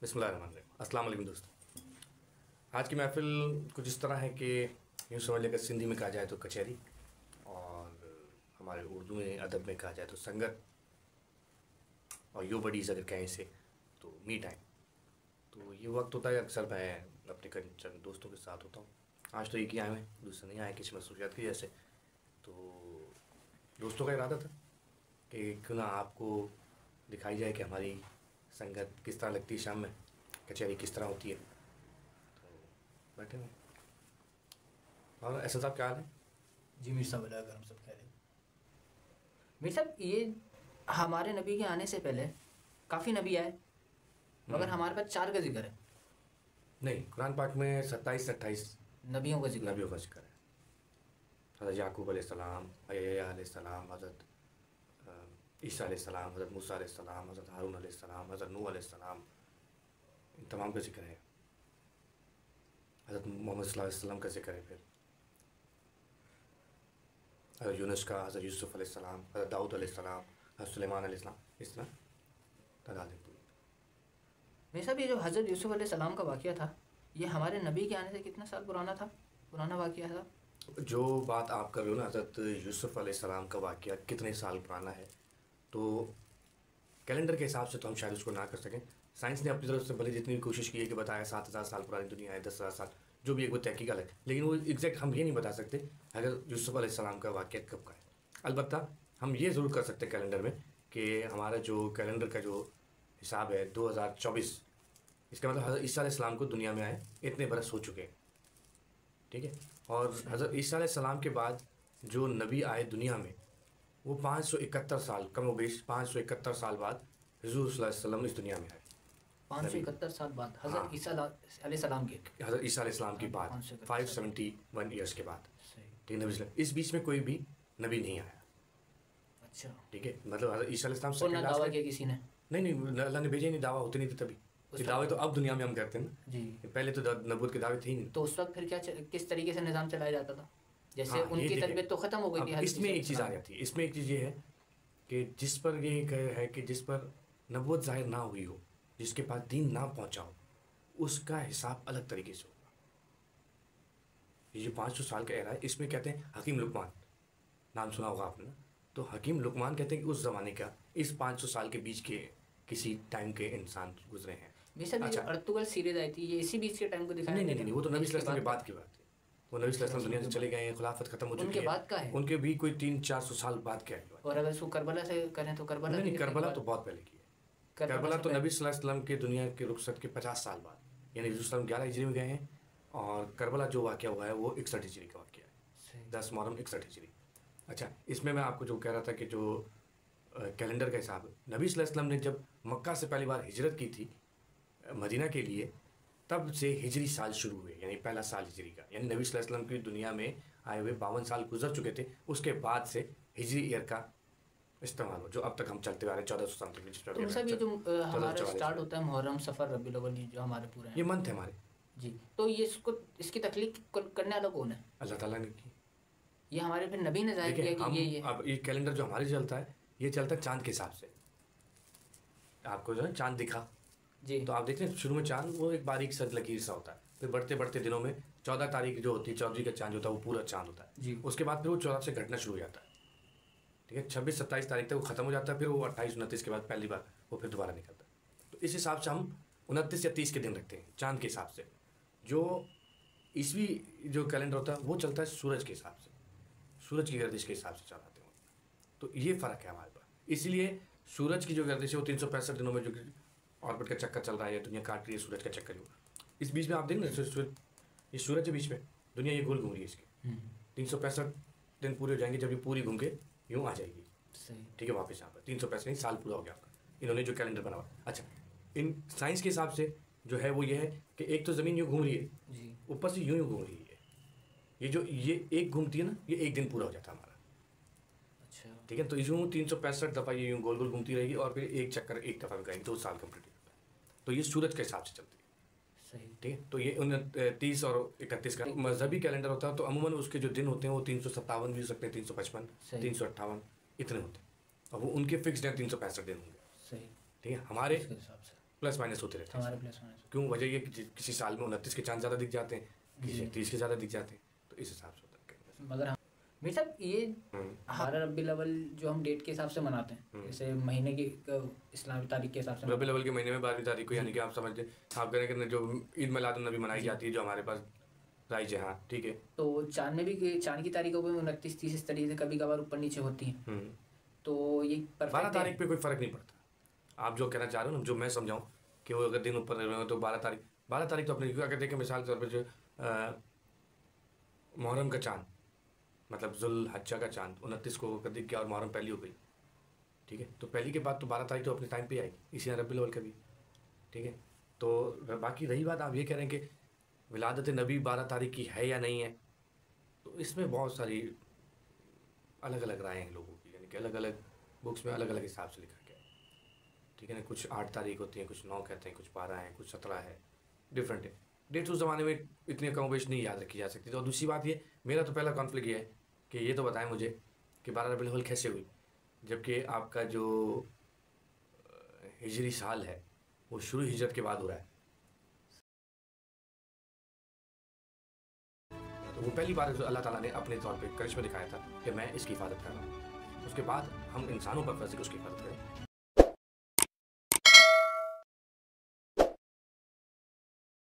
बिस्मिल्लाहिर्रहमानिर्रहीम। अस्सलाम वालेकुम दोस्तों। आज की महफ़िल कुछ इस तरह है कि यूँ समझ लेकर सिंधी में कहा जाए तो कचहरी, और हमारे उर्दू में अदब में कहा जाए तो संगत, और यो बडीज़ अगर कहें इसे तो मी टाइम। तो ये वक्त होता है अक्सर मैं अपने चंद दोस्तों के साथ होता हूँ। आज तो एक ही आए हैं, दूसरे नहीं आए किसी मसरूफियात की वजह से। तो दोस्तों का इरादा था कि क्यों ना आपको दिखाई जाए कि हमारी संगत किस तरह लगती है, शाम में कचहरी किस तरह होती है। तो बैठे हुए। और ऐसा साहब क्या हाल है? जी मीर साहब अगर हम सब कह रहे हैं मीर साहब, ये हमारे नबी के आने से पहले काफ़ी नबी आए, मगर हमारे पास 4 का जिक्र है। नहीं, कुरान पाक में 27 से 28 नबियों का जिक्र नबियों का जिक्र है। हज़रत याकूब अलैहिस्सलाम, यहया अलैहिस्सलाम, हज़रत ईसा अलैहिस्सलाम, हज़रत मूसा अलैहिस्सलाम, हज़रत हारून अलैहिस्सलाम, हज़रत नूह अलैहिस्सलाम, इन तमाम का जिक्र है। हज़रत मोहम्मद सल्लल्लाहु अलैहि वसल्लम का जिक्र है। फिर हज़रत यूनुस का, हज़रत यूसुफ़ अलैहिस्सलाम, हज़रत दाऊद अलैहिस्सलाम, हज़रत सुलेमान अलैहिस्सलाम, इस तरह तादाद है पूरी। मीर साहब, ये जो हज़रत यूसुफ़ अलैहिस्सलाम का वाक़या था, ये हमारे नबी के आने से कितना साल पुराना वाक़या था? जो बात आप कर रहे हो ना, हज़रत यूसुफ़ अलैहिस्सलाम का वाक़या कितने साल पुराना है, तो कैलेंडर के हिसाब से तो हम शायद उसको ना कर सकें। साइंस ने अपनी तरफ से भले जितनी भी कोशिश की है कि बताया 7,000 साल पुरानी दुनिया है, 10,000 साल, जो भी एक वो तहकीक है, लेकिन वो एग्जैक्ट हम ये नहीं बता सकते अगर यूसुफ़ अलैहिस्सलाम का वाक़या कब का है। अलबत्ता हम ये ज़रूर कर सकते हैं कैलेंडर में कि हमारा जो कैलेंडर का जो हिसाब है 2024, इसका मतलब हज़रत ईसा अलैहिस्सलाम को दुनिया में आए इतने बरस हो चुके हैं। ठीक है। और हज़रत ईसा अलैहिस्सलाम के बाद जो नबी आए दुनिया में, वो 571 साल, कम व बेश 571 साल बाद हुज़ूर सल्लल्लाहु अलैहि वसल्लम इस दुनिया में आए। 571 साल बाद हज़रत ईसा अलैहिस्सलाम के, हज़रत ईसा अलैहिस्सलाम के बाद 571 ईयर्स के बाद। ठीक है, नबी, इस बीच में कोई भी नबी नहीं आया। अच्छा, ठीक है, मतलब हज़रत ईसा अलैहिस्सलाम और ना दावा किया किसी ने? नहीं, अल्लाह ने भेजे नहीं, दावा होते नहीं थे तभी। ये दावे तो अब दुनिया में हम करते हैं ना जी। पहले तो नबूवत के दावे थे ही नहीं। तो उस वक्त फिर क्या किस तरीके से निज़ाम चलाया जाता था? जैसे हाँ, उनकी तरबियत तो ख़त्म हो गई थी। इसमें एक चीज़ आ जाती है, इसमें एक चीज़ ये है कि जिस पर ये है कि जिस पर नबूवत ज़ाहिर ना हुई हो, जिसके पास दीन ना पहुंचा हो, उसका हिसाब अलग तरीके से होगा। ये जो 500 साल का एरा है, इसमें कहते हैं हकीम लुकमान, नाम सुना होगा आपने ना। तो हकीम लुकमान कहते हैं कि उस ज़माने का, इस 500 साल के बीच के किसी टाइम के इंसान गुजरे हैं। अच्छा, अर्तुगरुल सीरीज आई थी, ये इसी बीच के टाइम को दिखाया? नहीं, वो तो नबी सल्लल्लाहु अलैहि वसल्लम के बाद की बात है। वो नबी सल्लल्लाहु अलैहि वसल्लम दुनिया से चले गए हैं, खुलाफत खत्म हो चुकी है। उनके बाद का है? उनके भी कोई 300-400 साल बाद क्या है। और अगर इसको करबला से करें तो करबला नहीं, करबला तो बहुत पहले की है। करबला तो नबी सल्लल्लाहु अलैहि वसल्लम के दुनिया के रुखसत के 50 साल बाद, यानी रसूल 11 हिजरी में गए हैं, और करबला जो वाक़या हुआ है वो 61 हिजरी का वाक़या है, 10 मुहर्रम 61 हिजरी। अच्छा, इसमें मैं आपको जो कह रहा था कि जो कैलेंडर का हिसाब, नबी सल्लल्लाहु अलैहि वसल्लम ने जब मक्का से पहली बार हिजरत की थी मदीना के लिए, तब से हिजरी साल शुरू हुए, यानी पहला साल हिजरी का, यानी नबी सल्लल्लाहु अलैहि वसल्लम की दुनिया में आए हुए 52 साल गुजर चुके थे, उसके बाद से हिजरी ईयर का इस्तेमाल हो, जो अब तक हम चलते आ रहे हैं 1400 समथिंग। तो सब ये जो हमारा स्टार्ट होता है मुहर्रम, सफ़र, रबीउल अव्वल, जो हमारे पूरे हैं, ये मंथ है हमारे जी। तो ये इसकी तख्लीक करने वाला कौन है? अल्लाह ताला ने की। ये हमारे फिर नबी ने जाहिर किया कि ये अब ये कैलेंडर जो हमारे चलता है, ये चलता है चांद के हिसाब से। आपको जो है चांद दिखा जी, तो आप देख रहे हैं शुरू में चांद वो एक बारीक सा लकीर सा होता है, फिर बढ़ते बढ़ते दिनों में 14 तारीख जो होती है, 14वीं का चांद होता है, वो पूरा चांद होता है जी। उसके बाद फिर वो 14 से घटना शुरू हो जाता है। ठीक है, 26-27 तारीख तक वो ख़त्म हो जाता है, फिर वो 28-29 के बाद पहली बार वो फिर दोबारा निकलता है। तो इस हिसाब से हम 29 या 30 के दिन रखते हैं चांद के हिसाब से। जो ईसवी जो कैलेंडर होता है वो चलता है सूरज के हिसाब से, सूरज की गर्दिश के हिसाब से चलाते हैं। तो ये फ़र्क है हमारे पास। इसीलिए सूरज की जो गर्दिश है वो 365 दिनों में जो ऑर्बिट का चक्कर चल रहा है, दुनिया काट रही है सूरज का चक्कर। जो इस बीच में आप देखें ये सूरज के बीच में दुनिया ये गोल घूम रही है, इसके 365 दिन पूरे हो जाएंगे जब ये पूरी घूम के यूँ आ जाएगी। सही, ठीक है, वापस यहाँ पर 365 नहीं, साल पूरा हो गया आपका, इन्होंने जो कैलेंडर बना हुआ। अच्छा, इन साइंस के हिसाब से जो है वो ये है कि एक तो ज़मीन यूँ घूम रही है जी, ऊपर से यूँ घूम रही है, ये जो ये एक घूमती है ना, ये एक दिन पूरा हो जाता है हमारा। अच्छा, ठीक है, तो यूँ 365 दफ़ा ये यूँ गोल गोल घूमती रहेगी, और फिर एक चक्कर एक दफ़ा में करेंगे, 2 साल कंप्लीट होता है। तो ये सूरज के हिसाब से चलती है। सही, ठीक है, तो ये 29 और 31 का मजहबी कैलेंडर होता है, तो अमूमन उसके जो दिन होते हैं वो 357 भी हो सकते हैं, 355, 358 इतने होते हैं, और वो उनके फिक्स्ड हैं 365 दिन होंगे। सही, ठीक है, हमारे उसके हिसाब से प्लस माइनस होते रहते हैं। हमारे प्लस माइनस। क्यों? वजह ये कि किसी साल में 29 के चांद ज़्यादा दिख जाते हैं, किसी 30 के ज़्यादा दिख जाते हैं, तो इस हिसाब से होता है। मगर हम मेरे साहब ये हमारा रबी अव्वल जो हम डेट के हिसाब से मनाते हैं, जैसे महीने की इस्लामी तारीख के हिसाब से रबी अव्वल के महीने में 12वीं तारीख को, यानी कि आप समझते आप करें कि जो ईद मिलादुन नबी मनाई जाती है, जो हमारे पास राइज है। हाँ ठीक है। तो चांद में भी चांद की तारीखों पे 29, 30 इस तरीके से कभी कभार ऊपर नीचे होती है। तो ये 12 तारीख पे कोई फ़र्क नहीं पड़ता। आप जो कहना चाह रहे हो ना, जो मैं समझाऊँ कि वो अगर दिन ऊपर रह रहे हो तो 12 तारीख तो अपने अगर देखें मिसाल के तौर पर जो मुहर्रम का चांद, मतलब जुल्हज्जा का चांद 29 को अगर दिख गया और मुहर्रम पहली हो गई, ठीक है, तो पहली के बाद तो 12 तारीख तो अपने टाइम पे आएगी, इसी रबी अव्वल का भी, ठीक है। तो बाकी रही बात, आप ये कह रहे हैं कि विलादत नबी 12 तारीख की है या नहीं है, तो इसमें बहुत सारी अलग अलग राय हैं लोगों की, यानी कि अलग अलग बुक्स में अलग अलग हिसाब से लिखा गया है, ठीक है ना। कुछ 8 तारीख होती हैं, कुछ 9 कहते हैं, कुछ 12 हैं, कुछ 17 है, डिफरेंट है। डेट्स उस ज़माने में इतनी कम बेश नहीं याद रखी जा सकती। तो दूसरी बात ये, मेरा तो पहला कॉन्फ्लिक्ट ये है कि ये तो बताएं मुझे कि 12 रबीउल अव्वल कैसे हुई, जबकि आपका जो हिजरी साल है वो शुरू हिजरत के बाद हो रहा है। तो वो पहली बार जो अल्लाह ताला ने अपने तौर पे करिश्मा दिखाया था कि मैं इसकी हिफाजत कर रहा हूँ। उसके बाद हम इंसानों पर फर्ज है कि उसकी हिफाजत करें।